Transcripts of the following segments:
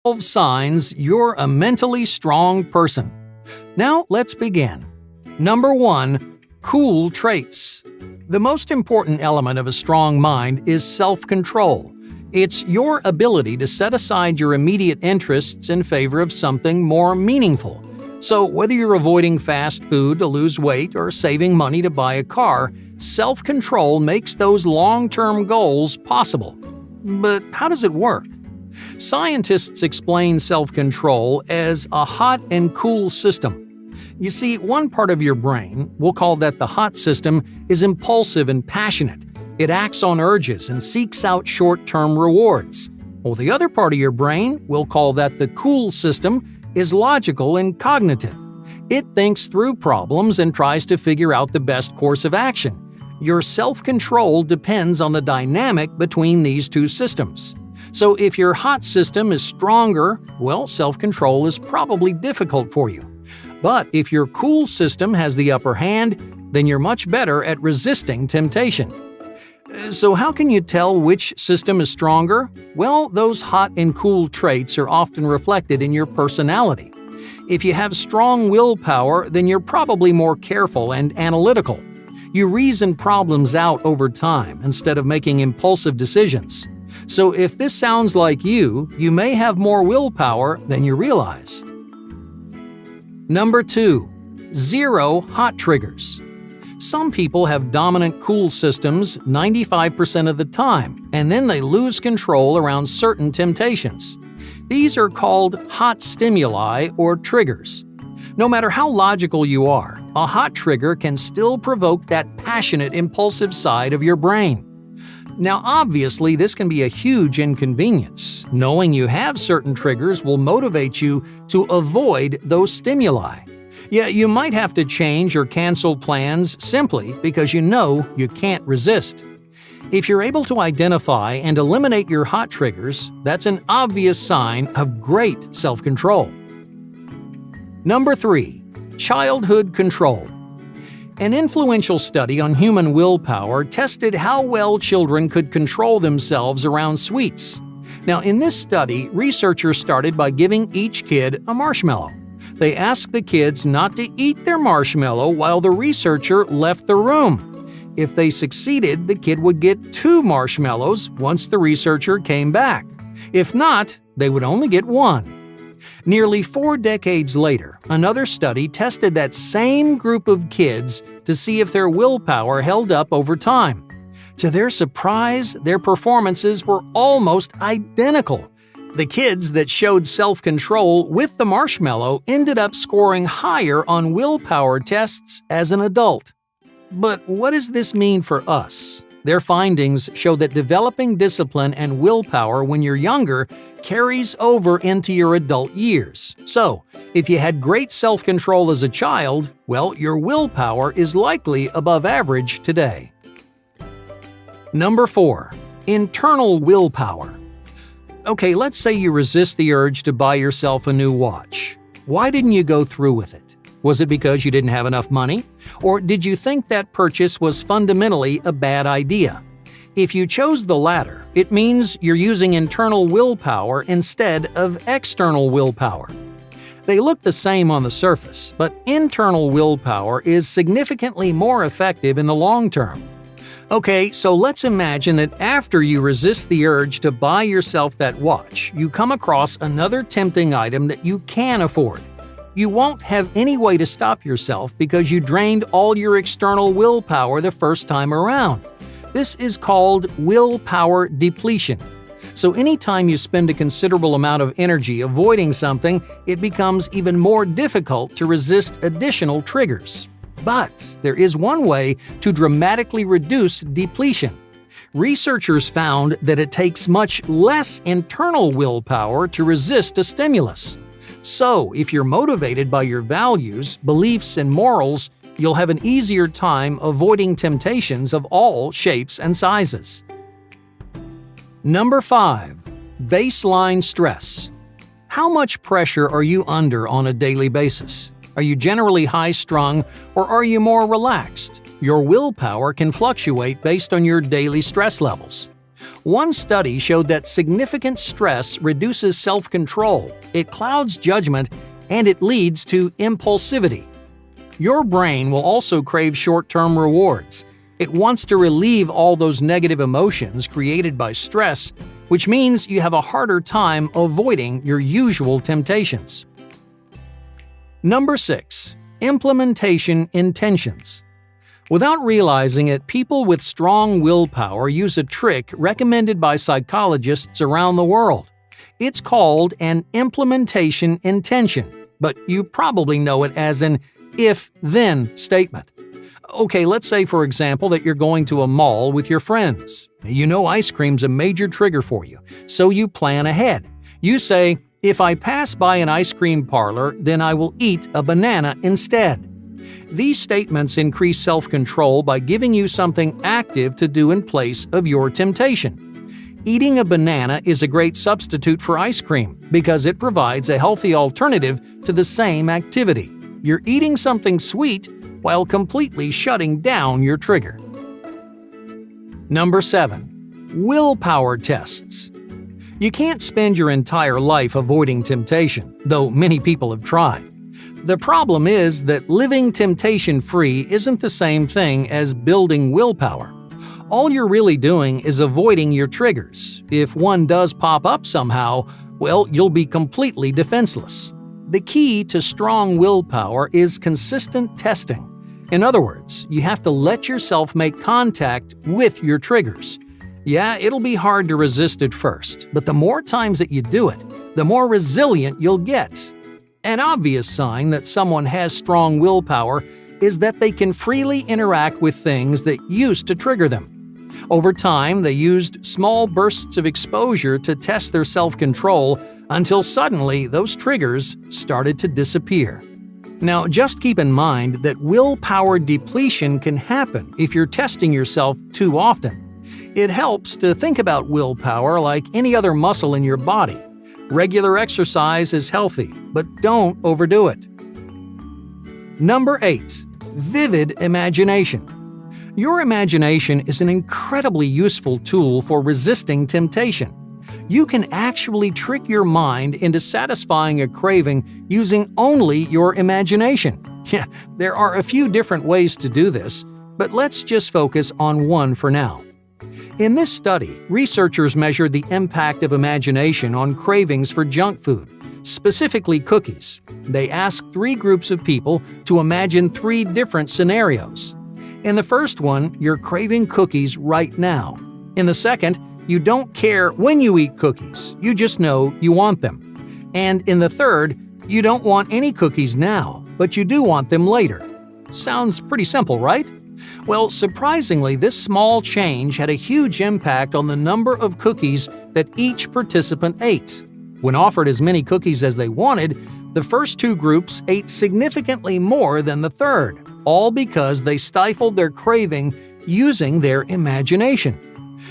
12 signs you're a mentally strong person. Now let's begin. Number 1. Cool traits. The most important element of a strong mind is self-control. It's your ability to set aside your immediate interests in favor of something more meaningful. So whether you're avoiding fast food to lose weight or saving money to buy a car, self-control makes those long-term goals possible. But how does it work? Scientists explain self-control as a hot and cool system. You see, one part of your brain, we'll call that the hot system, is impulsive and passionate. It acts on urges and seeks out short-term rewards. While the other part of your brain, we'll call that the cool system, is logical and cognitive. It thinks through problems and tries to figure out the best course of action. Your self-control depends on the dynamic between these two systems. So if your hot system is stronger, well, self-control is probably difficult for you. But if your cool system has the upper hand, then you're much better at resisting temptation. So how can you tell which system is stronger? Well, those hot and cool traits are often reflected in your personality. If you have strong willpower, then you're probably more careful and analytical. You reason problems out over time instead of making impulsive decisions. So if this sounds like you may have more willpower than you realize. Number 2. 0 hot triggers. Some people have dominant cool systems 95% of the time, and then they lose control around certain temptations. These are called hot stimuli or triggers. No matter how logical you are, a hot trigger can still provoke that passionate, impulsive side of your brain. Now, obviously, this can be a huge inconvenience. Knowing you have certain triggers will motivate you to avoid those stimuli. Yeah, you might have to change or cancel plans simply because you know you can't resist. If you're able to identify and eliminate your hot triggers, that's an obvious sign of great self-control. Number 3. Childhood control. An influential study on human willpower tested how well children could control themselves around sweets. Now, in this study, researchers started by giving each kid a marshmallow. They asked the kids not to eat their marshmallow while the researcher left the room. If they succeeded, the kid would get 2 marshmallows once the researcher came back. If not, they would only get 1. Nearly 4 decades later, another study tested that same group of kids to see if their willpower held up over time. To their surprise, their performances were almost identical. The kids that showed self-control with the marshmallow ended up scoring higher on willpower tests as an adult. But what does this mean for us? Their findings show that developing discipline and willpower when you're younger carries over into your adult years. So, if you had great self-control as a child, well, your willpower is likely above average today. Number 4. Internal willpower. Okay, let's say you resist the urge to buy yourself a new watch. Why didn't you go through with it? Was it because you didn't have enough money? Or did you think that purchase was fundamentally a bad idea? If you chose the latter, it means you're using internal willpower instead of external willpower. They look the same on the surface, but internal willpower is significantly more effective in the long term. Okay, so let's imagine that after you resist the urge to buy yourself that watch, you come across another tempting item that you can afford. You won't have any way to stop yourself because you drained all your external willpower the first time around. This is called willpower depletion. So anytime you spend a considerable amount of energy avoiding something, it becomes even more difficult to resist additional triggers. But there is one way to dramatically reduce depletion. Researchers found that it takes much less internal willpower to resist a stimulus. So, if you're motivated by your values, beliefs, and morals, you'll have an easier time avoiding temptations of all shapes and sizes. Number 5. Baseline stress. How much pressure are you under on a daily basis? Are you generally high-strung, or are you more relaxed? Your willpower can fluctuate based on your daily stress levels. One study showed that significant stress reduces self-control, it clouds judgment, and it leads to impulsivity. Your brain will also crave short-term rewards. It wants to relieve all those negative emotions created by stress, which means you have a harder time avoiding your usual temptations. Number 6. Implementation intentions. Without realizing it, people with strong willpower use a trick recommended by psychologists around the world. It's called an implementation intention, but you probably know it as an if-then statement. Okay, let's say, for example, that you're going to a mall with your friends. You know ice cream's a major trigger for you, so you plan ahead. You say, if I pass by an ice cream parlor, then I will eat a banana instead. These statements increase self-control by giving you something active to do in place of your temptation. Eating a banana is a great substitute for ice cream because it provides a healthy alternative to the same activity. You're eating something sweet while completely shutting down your trigger. Number 7. Willpower tests. You can't spend your entire life avoiding temptation, though many people have tried. The problem is that living temptation-free isn't the same thing as building willpower. All you're really doing is avoiding your triggers. If one does pop up somehow, well, you'll be completely defenseless. The key to strong willpower is consistent testing. In other words, you have to let yourself make contact with your triggers. Yeah, it'll be hard to resist at first, but the more times that you do it, the more resilient you'll get. An obvious sign that someone has strong willpower is that they can freely interact with things that used to trigger them. Over time, they used small bursts of exposure to test their self-control until suddenly those triggers started to disappear. Now, just keep in mind that willpower depletion can happen if you're testing yourself too often. It helps to think about willpower like any other muscle in your body. Regular exercise is healthy, but don't overdo it. Number 8. Vivid imagination. Your imagination is an incredibly useful tool for resisting temptation. You can actually trick your mind into satisfying a craving using only your imagination. Yeah, there are a few different ways to do this, but let's just focus on one for now. In this study, researchers measured the impact of imagination on cravings for junk food, specifically cookies. They asked 3 groups of people to imagine 3 different scenarios. In the first one, you're craving cookies right now. In the second, you don't care when you eat cookies, you just know you want them. And in the third, you don't want any cookies now, but you do want them later. Sounds pretty simple, right? Well, surprisingly, this small change had a huge impact on the number of cookies that each participant ate. When offered as many cookies as they wanted, the first 2 groups ate significantly more than the third, all because they stifled their craving using their imagination.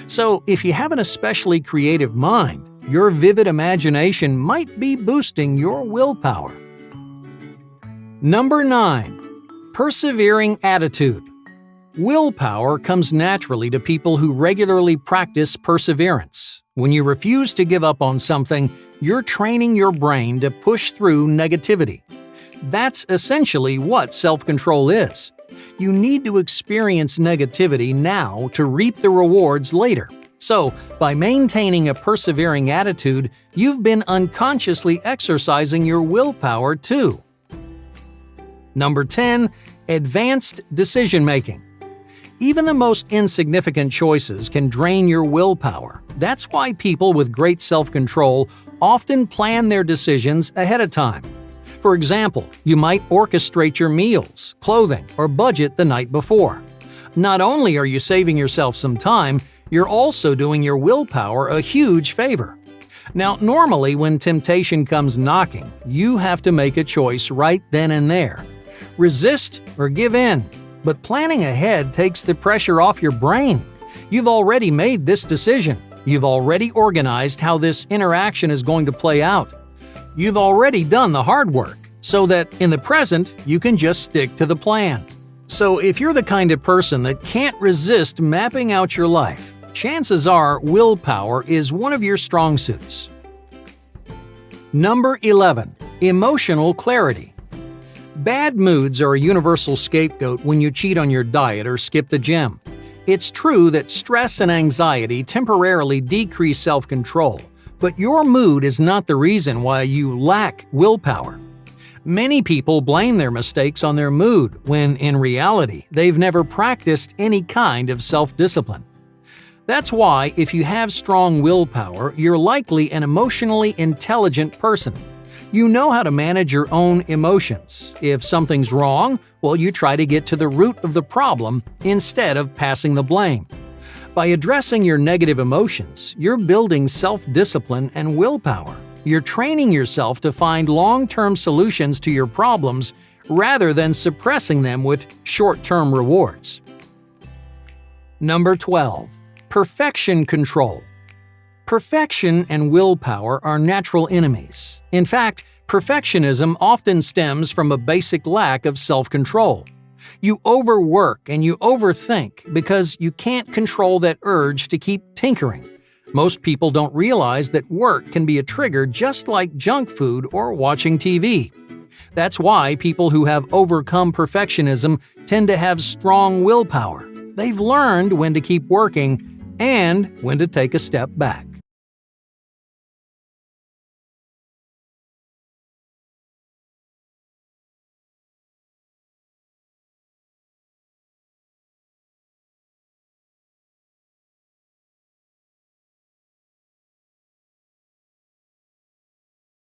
So, if you have an especially creative mind, your vivid imagination might be boosting your willpower. Number 9. Persevering attitude. Willpower comes naturally to people who regularly practice perseverance. When you refuse to give up on something, you're training your brain to push through negativity. That's essentially what self-control is. You need to experience negativity now to reap the rewards later. So, by maintaining a persevering attitude, you've been unconsciously exercising your willpower too. Number 10. Advanced decision-making. Even the most insignificant choices can drain your willpower. That's why people with great self-control often plan their decisions ahead of time. For example, you might orchestrate your meals, clothing, or budget the night before. Not only are you saving yourself some time, you're also doing your willpower a huge favor. Now, normally when temptation comes knocking, you have to make a choice right then and there. Resist or give in. But planning ahead takes the pressure off your brain. You've already made this decision. You've already organized how this interaction is going to play out. You've already done the hard work, so that in the present, you can just stick to the plan. So if you're the kind of person that can't resist mapping out your life, chances are willpower is one of your strong suits. Number 11. Emotional clarity. Bad moods are a universal scapegoat when you cheat on your diet or skip the gym. It's true that stress and anxiety temporarily decrease self-control, but your mood is not the reason why you lack willpower. Many people blame their mistakes on their mood when, in reality, they've never practiced any kind of self-discipline. That's why, if you have strong willpower, you're likely an emotionally intelligent person. You know how to manage your own emotions. If something's wrong, well, you try to get to the root of the problem instead of passing the blame. By addressing your negative emotions, you're building self-discipline and willpower. You're training yourself to find long-term solutions to your problems rather than suppressing them with short-term rewards. Number 12. Perfection control. Perfection and willpower are natural enemies. In fact, perfectionism often stems from a basic lack of self-control. You overwork and you overthink because you can't control that urge to keep tinkering. Most people don't realize that work can be a trigger just like junk food or watching TV. That's why people who have overcome perfectionism tend to have strong willpower. They've learned when to keep working and when to take a step back.